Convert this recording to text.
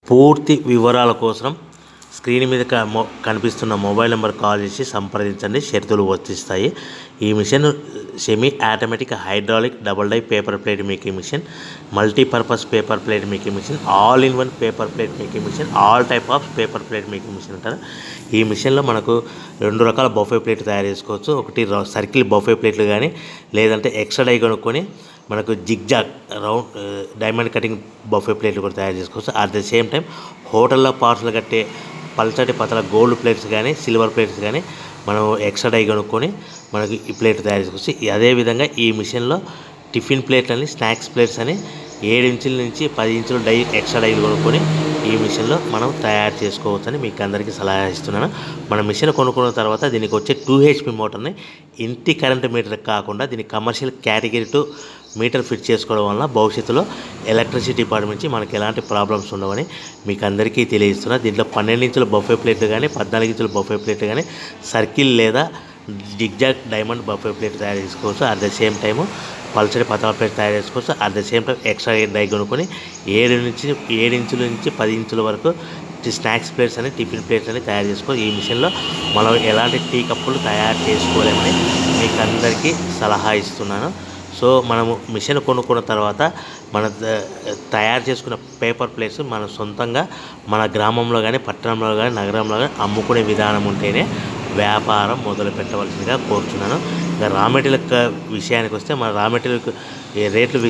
పూర్తి వివరాల కోసం స్క్రీన్ మీద కనిపిస్తున్న మొబైల్ నెంబర్ కాల్ చేసి సంప్రదించండి. షరతులు వర్తిస్తాయి. ఈ machine semi automatic hydraulic double die paper plate making machine, multipurpose paper plate making machine, all in one paper plate making machine, all type of paper plate making machine అంటారు. ఈ మిషన్లో మనకు 2 రకాల బఫే ప్లేట్ తయారు చేసుకోవచ్చు. ఒకటి circle buffet ప్లేట్లు కానీ, లేదంటే ఎక్స్ట్రా డై కొనుక్కొని మనకు zigzag round diamond cutting buffet ప్లేట్లు కూడా తయారు చేసుకోవచ్చు. అట్ ద సేమ్ టైం హోటల్లో పార్సల్ కట్టే పల్చటి పతల గోల్డ్ ప్లేట్స్ కానీ, సిల్వర్ ప్లేట్స్ కానీ మనం ఎక్స్ట్రా డై కొనుక్కొని మనకి ఈ ప్లేట్ తయారు చేసుకోవచ్చు. అదేవిధంగా ఈ మిషన్లో టిఫిన్ ప్లేట్లు అని, స్నాక్స్ ప్లేట్స్ అని 7 ఇంచుల నుంచి 10 ఇంచుల డై ఎక్స్ట్రా డైలు కొనుక్కొని ఈ మిషన్లో మనం తయారు చేసుకోవచ్చని మీకు అందరికీ సలహా ఇస్తున్నాను. మన మిషన్ కొనుక్కున్న తర్వాత దీనికి వచ్చే 2 HP మోటార్ని ఇంటి కరెంట్ మీటర్ కాకుండా దీనికి కమర్షియల్ కేటగిరీ 2 మీటర్ ఫిట్ చేసుకోవడం వల్ల భవిష్యత్తులో ఎలక్ట్రిసిటీ డిపార్ట్మెంట్ నుంచి మనకి ఎలాంటి ప్రాబ్లమ్స్ ఉండవని మీకు అందరికీ తెలియజేస్తున్నా. దీంట్లో 12 ఇంచుల బఫే ప్లేట్లు కానీ, 14 ఇంచుల బఫే ప్లేట్లు కానీ, సర్కిల్ లేదా జిగ్జాగ్ డైమండ్ బఫే ప్లేట్ తయారు చేసుకోవచ్చు. అట్ ద సేమ్ టైము పల్చడి పతల ప్లేట్ తయారు చేసుకోవచ్చు. At the same time extra die కొనుక్కొని 7 ఇంచుల నుంచి 10 ఇంచుల వరకు స్నాక్స్ ప్లేట్స్ అని, టిఫిన్ ప్లేట్స్ అని తయారు చేసుకోవచ్చు. ఈ మిషన్లో మనం ఎలాంటి టీ కప్పులు తయారు చేసుకోలేమని మీకు అందరికీ సలహా ఇస్తున్నాను. సో మనము మిషన్ కొనుక్కున్న తర్వాత మన తయారు చేసుకున్న పేపర్ ప్లేట్స్ మనం సొంతంగా మన గ్రామంలో కానీ, పట్టణంలో కానీ, నగరంలో కానీ అమ్ముకునే విధానం ఉంటేనే వ్యాపారం మొదలు పెట్టవలసిందిగా కోరుతున్నాను. ఇంకా రా మెటీరియల్ విషయానికి వస్తే మన రా మెటీరియల్ రేట్లు